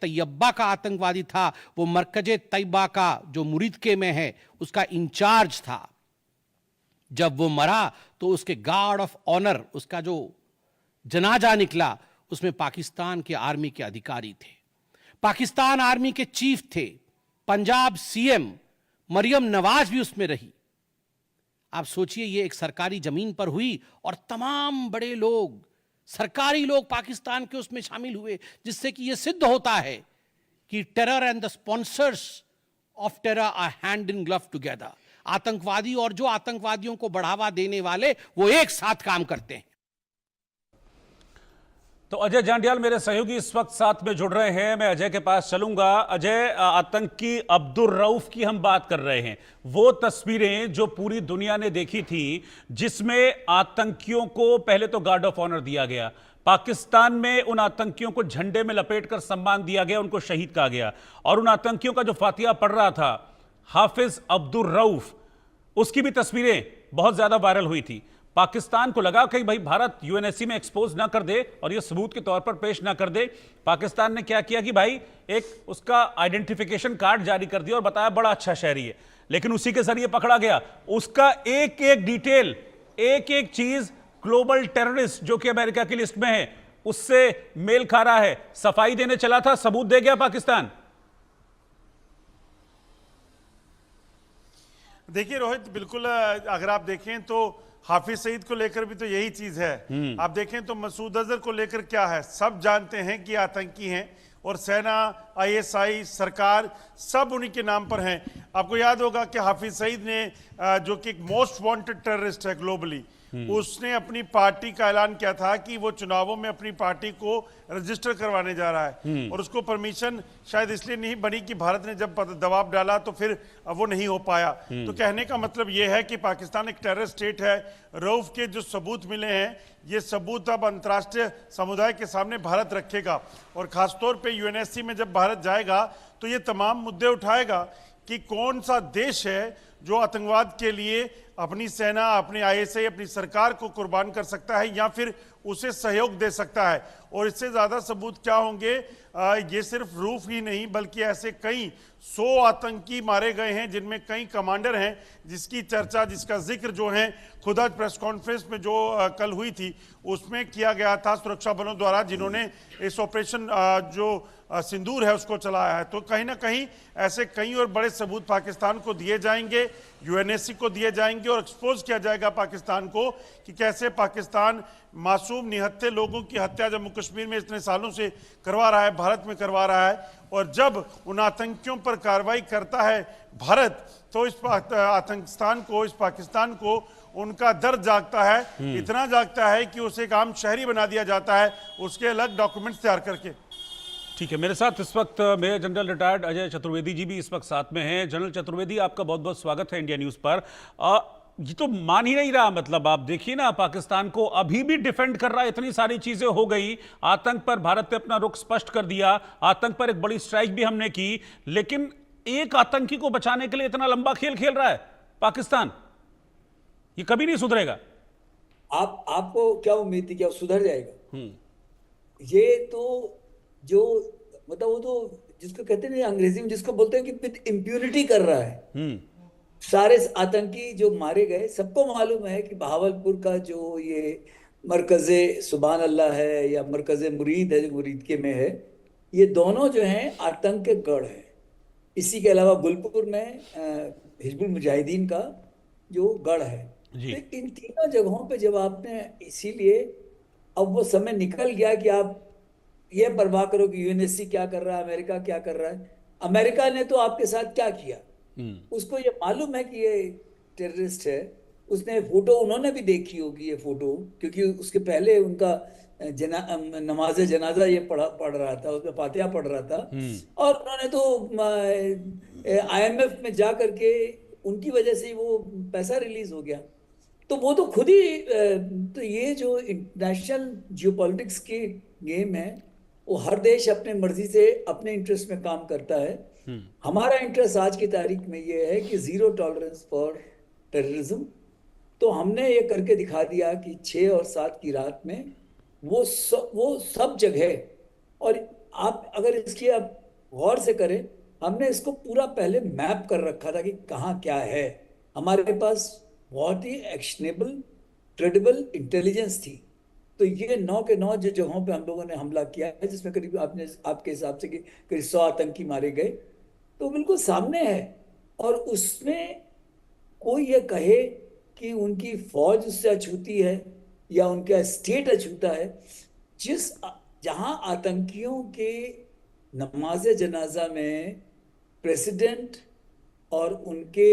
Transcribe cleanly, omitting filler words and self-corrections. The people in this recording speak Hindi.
तैयबा का आतंकवादी था, वो मरकजे तैयबा का जो मुरीदके में है उसका इंचार्ज था। जब वो मरा तो उसके गार्ड ऑफ ऑनर, उसका जो जनाजा निकला, उसमें पाकिस्तान के आर्मी के अधिकारी थे, पाकिस्तान आर्मी के चीफ थे, पंजाब सीएम मरियम नवाज भी उसमें रही। आप सोचिए, ये एक सरकारी जमीन पर हुई और तमाम बड़े लोग, सरकारी लोग पाकिस्तान के उसमें शामिल हुए, जिससे कि यह सिद्ध होता है कि terror and the sponsors of terror are hand in glove together. आतंकवादी और जो आतंकवादियों को बढ़ावा देने वाले, वो एक साथ काम करते हैं। तो अजय जांडियाल मेरे सहयोगी इस वक्त साथ में जुड़ रहे हैं, मैं अजय के पास चलूंगा। अजय, आतंकी अब्दुल रऊफ की हम बात कर रहे हैं, वो तस्वीरें जो पूरी दुनिया ने देखी थी, जिसमें आतंकियों को पहले तो गार्ड ऑफ ऑनर दिया गया, पाकिस्तान में उन आतंकियों को झंडे में लपेटकर सम्मान दिया गया, उनको शहीद कहा गया, और उन आतंकियों का जो फातिहा पड़ रहा था हाफिज अब्दुल रऊफ, उसकी भी तस्वीरें बहुत ज्यादा वायरल हुई थी। पाकिस्तान को लगा कि भाई भारत यूएनएससी में एक्सपोज ना कर दे और ये सबूत के तौर पर पेश ना कर दे। पाकिस्तान ने क्या किया कि भाई एक उसका आइडेंटिफिकेशन कार्ड जारी कर दिया और बताया बड़ा अच्छा शहरी है, लेकिन उसी के जरिए पकड़ा गया। उसका एक एक डिटेल, एक एक चीज ग्लोबल टेररिस्ट जो कि अमेरिका की लिस्ट में है, उससे मेल खा रहा है। सफाई देने चला था, सबूत दे गया पाकिस्तान। देखिए रोहित, बिल्कुल अगर आप देखें तो हाफिज सईद को लेकर भी तो यही चीज है। आप देखें तो मसूद अजहर को लेकर क्या है, सब जानते हैं कि आतंकी हैं, और सेना, आईएसआई, सरकार सब उन्हीं के नाम पर हैं। आपको याद होगा कि हाफिज सईद ने जो कि एक मोस्ट वांटेड टेररिस्ट है ग्लोबली, उसने अपनी पार्टी का ऐलान किया था कि वो चुनावों में अपनी पार्टी को रजिस्टर करवाने जा रहा है, और उसको परमिशन शायद इसलिए नहीं बनी कि भारत ने जब दबाव डाला तो फिर वो नहीं हो पाया। तो कहने का मतलब ये है कि पाकिस्तान एक टेरर स्टेट है। रऊफ के जो सबूत मिले हैं, ये सबूत अब अंतर्राष्ट्रीय समुदाय के सामने भारत रखेगा, और खासतौर पर यूएनएससी में जब भारत जाएगा तो ये तमाम मुद्दे उठाएगा कि कौन सा देश है जो आतंकवाद के लिए अपनी सेना, अपनी आईएसआई, अपनी सरकार को कुर्बान कर सकता है या फिर उसे सहयोग दे सकता है। और इससे ज़्यादा सबूत क्या होंगे, ये सिर्फ रूफ ही नहीं बल्कि ऐसे कई 100 आतंकी मारे गए हैं, जिनमें कई कमांडर हैं, जिसकी चर्चा, जिसका जिक्र जो है खुद आज प्रेस कॉन्फ्रेंस में जो कल हुई थी उसमें किया गया था सुरक्षा बलों द्वारा, जिन्होंने इस ऑपरेशन जो सिंदूर है उसको चलाया है। तो कहीं ना कहीं ऐसे कई और बड़े सबूत पाकिस्तान को दिए जाएंगे, यूएनएससी को दिए जाएंगे, और एक्सपोज किया जाएगा पाकिस्तान को कि कैसे पाकिस्तान मासूम निहत्थे लोगों की हत्या जम्मू कश्मीर में इतने सालों से करवा रहा है, भारत में करवा रहा है। और जब उन आतंकियों पर कार्रवाई करता है भारत, तो इस आतंकिस्तान को, इस पाकिस्तान को उनका दर्द जागता है, इतना जागता है कि उसे एक आम शहरी बना दिया जाता है, उसके अलग डॉक्यूमेंट्स तैयार करके। ठीक है, मेरे साथ इस वक्त major general retired Ajay Chaturvedi ji भी इस वक्त साथ में हैं। जनरल चतुर्वेदी, आपका बहुत बहुत स्वागत है इंडिया न्यूज पर। ये तो मान ही नहीं रहा, मतलब आप देखिए ना, पाकिस्तान को अभी भी डिफेंड कर रहा है। इतनी सारी चीजें हो गई, आतंक पर भारत ने अपना रुख स्पष्ट कर दिया, आतंक पर एक बड़ी स्ट्राइक भी हमने की, लेकिन एक आतंकी को बचाने के लिए इतना लंबा खेल खेल रहा है पाकिस्तान। ये कभी नहीं सुधरेगा। आपको क्या उम्मीद थी कि अब सुधर जाएगा? ये तो जो मतलब वो तो जिसको कहते हैं अंग्रेजी में, जिसको बोलते हैं कि विद इम्प्यूनिटी कर रहा है। सारे आतंकी जो मारे गए, सबको मालूम है कि बहावलपुर का जो ये मरकज़े सुभान अल्लाह है या मरकज़े मुरीद है जो मुरीद के में है, ये दोनों जो हैं आतंक के गढ़ है। इसी के अलावा गुलपुर में हिजबुल मुजाहिदीन का जो गढ़ है। तो इन तीनों जगहों पे जब आपने, इसीलिए अब वो समय निकल गया कि आप ये परवाह करो कि यूएनएससी क्या कर रहा है, अमेरिका क्या कर रहा है। अमेरिका ने तो आपके साथ क्या किया, उसको ये मालूम है कि ये टेररिस्ट है। उसने फोटो, उन्होंने भी देखी होगी ये फोटो, क्योंकि उसके पहले उनका नमाज जनाजा ये पढ़ रहा था, उसमें फातिहा पढ़ रहा था। और उन्होंने तो आईएमएफ में जा करके, उनकी वजह से वो पैसा रिलीज हो गया। तो वो तो खुद ही तो ये जो इंटरनेशनल जियोपॉलिटिक्स की गेम है, वो हर देश अपने मर्जी से अपने इंटरेस्ट में काम करता है। हमारा इंटरेस्ट आज की तारीख में ये है कि जीरो टॉलरेंस फॉर टेररिज्म। तो हमने ये करके दिखा दिया कि 6 और 7 की रात में वो सब जगह, और आप अगर इसकी आप गौर से करें, हमने इसको पूरा पहले मैप कर रखा था कि कहाँ क्या है। हमारे पास बहुत ही एक्शनेबल क्रेडिबल इंटेलिजेंस थी। तो ये 9 के 9 जो जगहों पे हम लोगों ने हमला किया है, जिसमें करीब आपके हिसाब से कि करीब 100 आतंकी मारे गए, तो बिल्कुल सामने है। और उसमें कोई ये कहे कि उनकी फौज उससे अछूती है या उनका स्टेट अछूता है, जिस जहां आतंकियों के नमाज जनाजा में प्रेसिडेंट और उनके